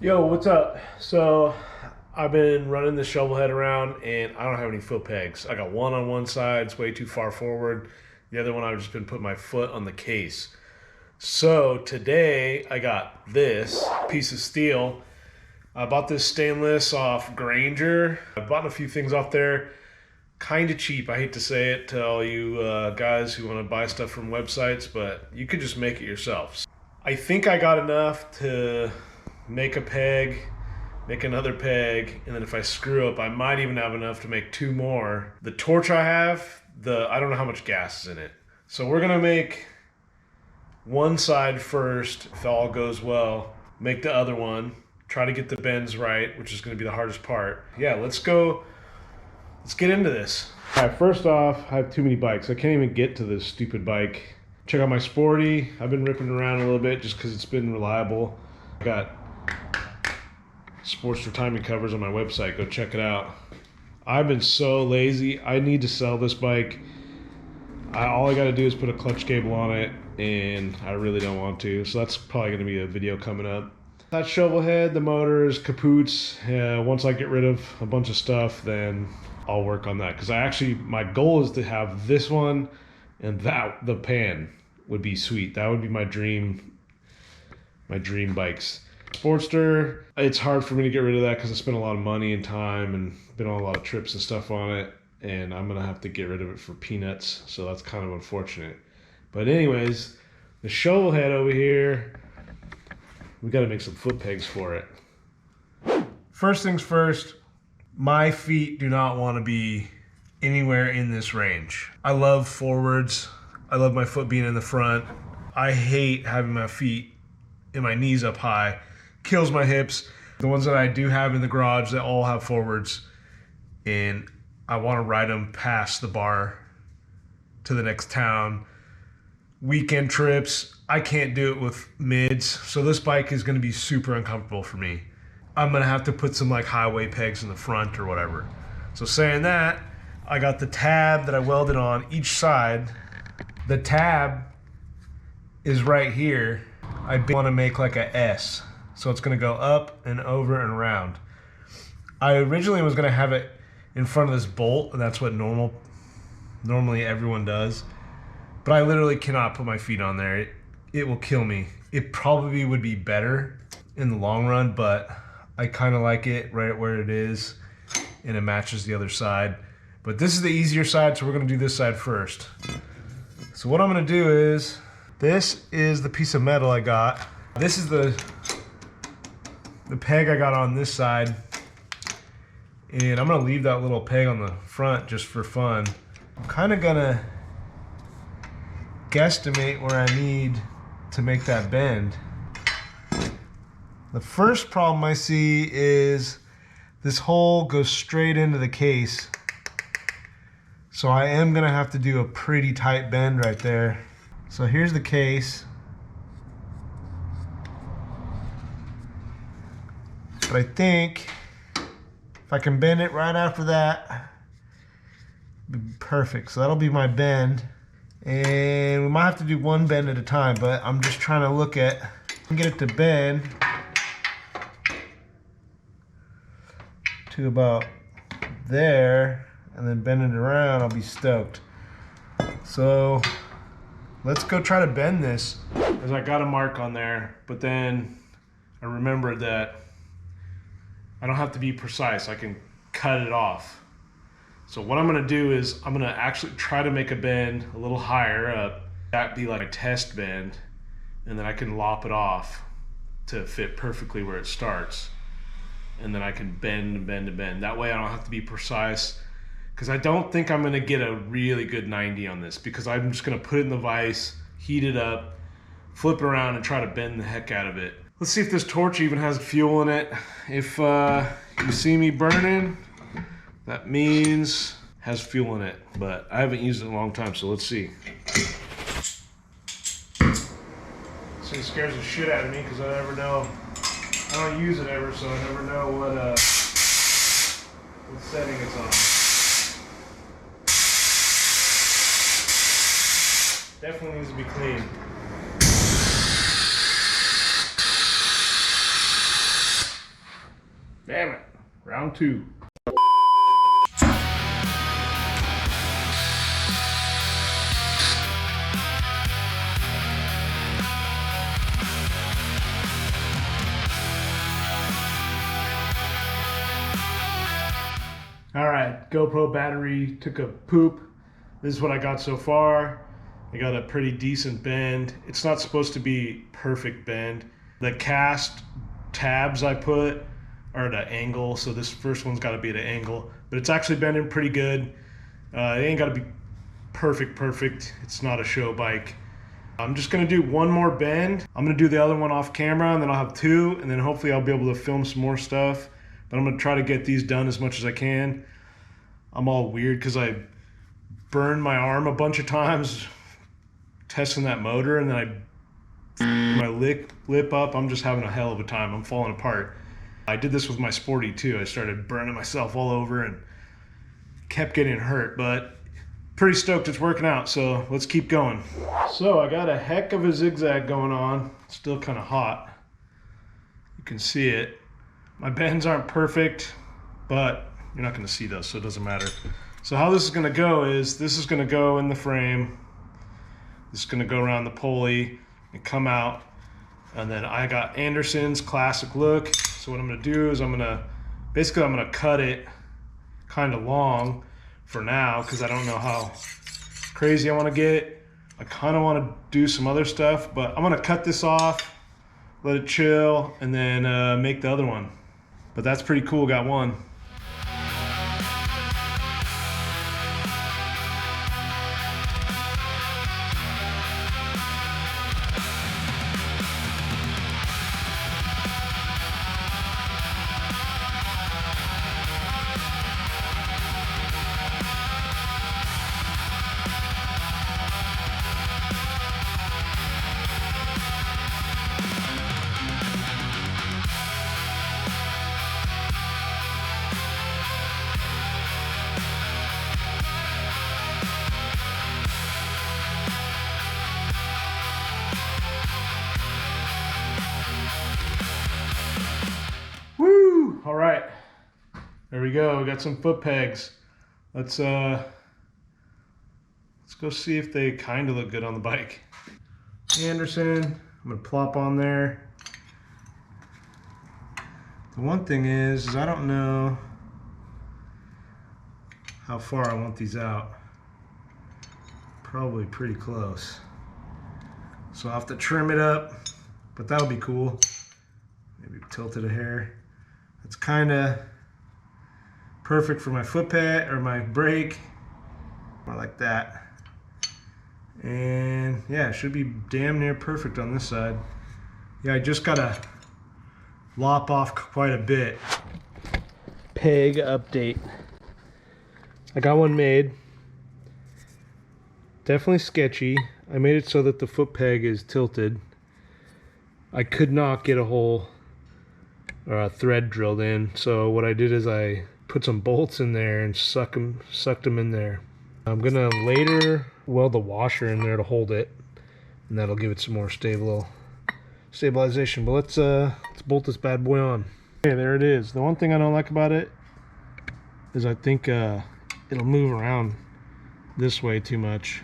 Yo, what's up? So I've been running the Shovelhead around and I don't have any foot pegs. I got one on one side, it's way too far forward. The other one I've just been putting my foot on the case. So today I got this piece of steel. I bought this stainless off Granger. I bought a few things off there, kind of cheap. I hate to say it to all you guys who want to buy stuff from websites, but you could just make it yourself. I think I got enough to make a peg, make another peg, and then if I screw up, I might even have enough to make two more. The torch I have, I don't know how much gas is in it. So we're gonna make one side first, if all goes well, make the other one, try to get the bends right, which is gonna be the hardest part. Yeah, let's get into this. All right, first off, I have too many bikes. I can't even get to this stupid bike. Check out my Sporty. I've been ripping around a little bit just because it's been reliable. I got Sports for timing covers on my website. Go check it out. I've been so lazy. I need to sell this bike. All I got to do is put a clutch cable on it, and I really don't want to. So that's probably going to be a video coming up. That Shovelhead, the motors, caputs. Once I get rid of a bunch of stuff, then I'll work on that. Because my goal is to have this one and the pan would be sweet. That would be my dream bikes. Sportster, it's hard for me to get rid of that because I spent a lot of money and time and been on a lot of trips and stuff on it, and I'm gonna have to get rid of it for peanuts, so that's kind of unfortunate. But anyways, the Shovelhead over here, we gotta make some foot pegs for it. First things first, my feet do not want to be anywhere in this range. I love forwards. I love my foot being in the front. I hate having my feet and my knees up high. Kills my hips. The ones that I do have in the garage, they all have forwards, and I want to ride them past the bar to the next town. Weekend trips, I can't do it with mids, so this bike is going to be super uncomfortable for me. I'm going to have to put some like highway pegs in the front or whatever. So saying that, I got the tab that I welded on each side. The tab is right here. I want to make like a S. So it's going to go up and over and around. I originally was going to have it in front of this bolt, and that's what normally everyone does. But I literally cannot put my feet on there. It will kill me. It probably would be better in the long run, but I kind of like it right where it is, and it matches the other side. But this is the easier side, so we're going to do this side first. So what I'm going to do is, this is the piece of metal I got. This is the peg I got on this side, and I'm gonna leave that little peg on the front just for fun. I'm kind of gonna guesstimate where I need to make that bend. The first problem I see is this hole goes straight into the case, so I am gonna have to do a pretty tight bend right there. So here's the case. But I think if I can bend it right after that, it'd be perfect. So that'll be my bend. And we might have to do one bend at a time, but I'm just trying to look at and get it to bend to about there, and then bend it around. I'll be stoked. So let's go try to bend this. Because I got a mark on there, but then I remembered that I don't have to be precise. I can cut it off. So what I'm gonna do is I'm gonna actually try to make a bend a little higher up. That'd be like a test bend, and then I can lop it off to fit perfectly where it starts. And then I can bend and bend and bend. That way I don't have to be precise, because I don't think I'm gonna get a really good 90 on this, because I'm just gonna put it in the vise, heat it up, flip it around, and try to bend the heck out of it. Let's see if this torch even has fuel in it. If you see me burning, that means it has fuel in it. But I haven't used it in a long time, so let's see. This thing scares the shit out of me because I never know. I don't use it ever, so I never know what setting it's on. Definitely needs to be clean. Damn it. Round 2. Alright, GoPro battery took a poop. This is what I got so far. I got a pretty decent bend. It's not supposed to be perfect bend. The cast tabs I put are at an angle, so this first one's got to be at an angle, but it's actually bending pretty good. It ain't got to be perfect. It's not a show bike. I'm just gonna do one more bend. I'm gonna do the other one off camera, and then I'll have 2, and then hopefully I'll be able to film some more stuff. But I'm gonna try to get these done as much as I can. I'm all weird because I burned my arm a bunch of times testing that motor, and then my lip up. I'm just having a hell of a time. I'm falling apart. I did this with my Sporty too. I started burning myself all over and kept getting hurt, but pretty stoked it's working out, so let's keep going. So I got a heck of a zigzag going on. It's still kind of hot. You can see it. My bends aren't perfect, but you're not going to see those, so it doesn't matter. So how this is going to go is, this is going to go in the frame. This is going to go around the pulley and come out. And then I got Anderson's classic look. So what I'm going to do is I'm going to cut it kind of long for now, because I don't know how crazy I want to get. I kind of want to do some other stuff, but I'm going to cut this off, let it chill, and then make the other one. But that's pretty cool, got one. All right, there we go. We got some foot pegs. Let's go see if they kind of look good on the bike. Anderson, I'm gonna plop on there. The one thing is I don't know how far I want these out. Probably pretty close. So I'll have to trim it up, but that'll be cool. Maybe tilt it a hair. It's kind of perfect for my foot peg or my brake. More like that. And yeah, it should be damn near perfect on this side. Yeah, I just gotta lop off quite a bit. Peg update. I got one made. Definitely sketchy. I made it so that the foot peg is tilted. I could not get a hole or a thread drilled in, so what I did is I put some bolts in there and sucked them in there. I'm gonna later weld the washer in there to hold it, and that'll give it some more stabilization. But let's bolt this bad boy on. Okay, there it is. The one thing I don't like about it is I think it'll move around this way too much.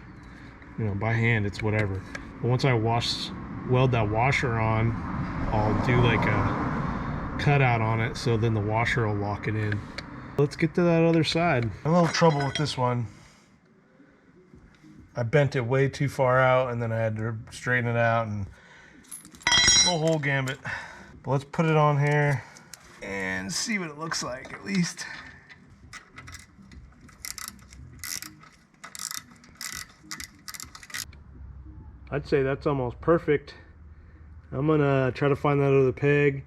You know, by hand it's whatever. But once I weld that washer on, I'll do like a cutout on it, so then the washer will lock it in. Let's get to that other side. A little trouble with this one. I bent it way too far out, and then I had to straighten it out, and the whole gambit. But let's put it on here and see what it looks like, at least. I'd say that's almost perfect. I'm gonna try to find that other peg,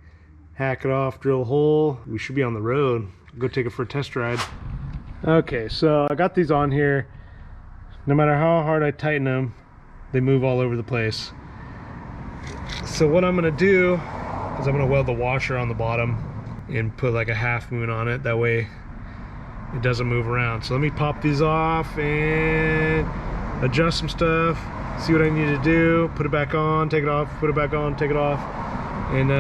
hack it off, drill a hole. We should be on the road. Go take it for a test ride. Okay, so I got these on here. No matter how hard I tighten them, they move all over the place. So what I'm gonna do is I'm gonna weld the washer on the bottom and put like a half moon on it. That way it doesn't move around. So let me pop these off and adjust some stuff, see what I need to do, put it back on, take it off, put it back on, take it off, and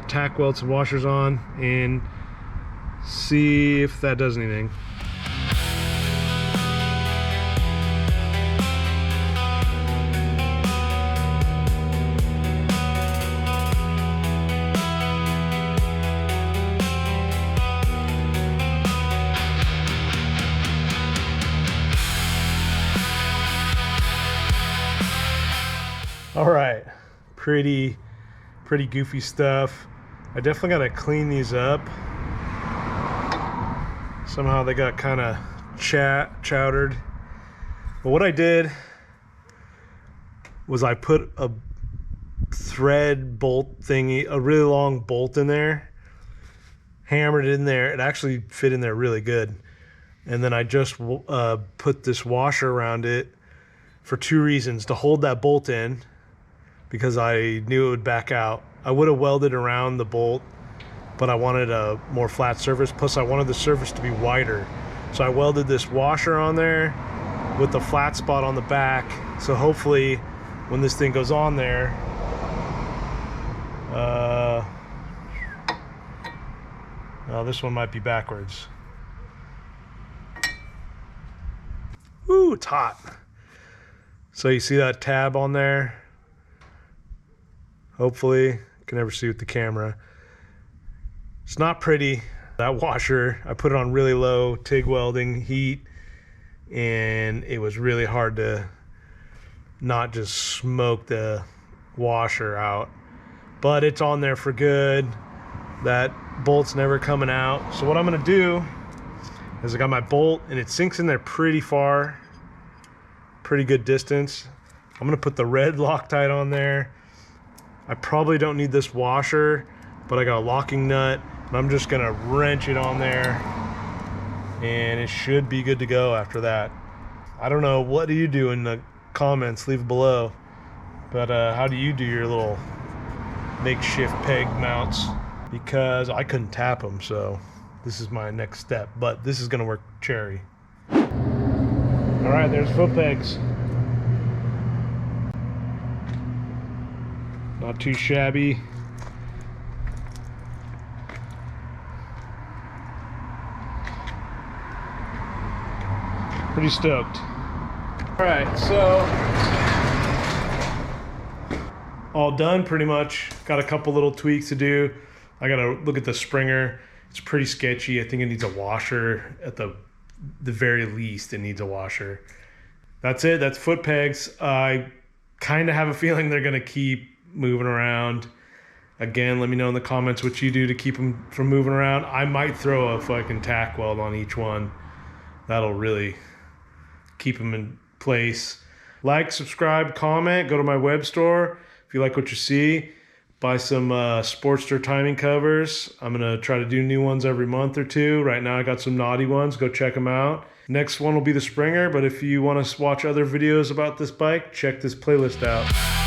tack weld some washers on, and See if that does anything. All right, pretty goofy stuff. I definitely got to clean these up. Somehow they got kind of chowdered. But what I did was I put a thread bolt thingy, a really long bolt in there, hammered it in there. It actually fit in there really good. And then I just put this washer around it for two reasons: to hold that bolt in, because I knew it would back out. I would have welded around the bolt, but I wanted a more flat surface. Plus I wanted the surface to be wider. So I welded this washer on there with the flat spot on the back. So hopefully when this thing goes on there, this one might be backwards. Ooh, it's hot. So you see that tab on there? Hopefully, you can never see with the camera. It's not pretty. That washer, I put it on really low TIG welding heat, and it was really hard to not just smoke the washer out. But it's on there for good. That bolt's never coming out. So what I'm gonna do is I got my bolt, and it sinks in there pretty far, pretty good distance. I'm gonna put the red Loctite on there. I probably don't need this washer, but I got a locking nut, and I'm just gonna wrench it on there, and it should be good to go after that. I don't know, what do you do in the comments? Leave it below. But how do you do your little makeshift peg mounts? Because I couldn't tap them, so this is my next step, but this is gonna work cherry. All right, there's foot pegs. Not too shabby. Pretty stoked. All right, so all done pretty much. Got a couple little tweaks to do. I gotta look at the springer. It's pretty sketchy. I think it needs a washer at the very least. It needs a washer. That's it. That's foot pegs. I kind of have a feeling they're gonna keep moving around. Again, let me know in the comments what you do to keep them from moving around. I might throw a fucking tack weld on each one. That'll really keep them in place. Like, subscribe, comment, go to my web store if you like what you see. Buy some Sportster timing covers. I'm gonna try to do new ones every month or two. Right now I got some naughty ones, go check them out. Next one will be the Springer, but if you want to watch other videos about this bike, check this playlist out.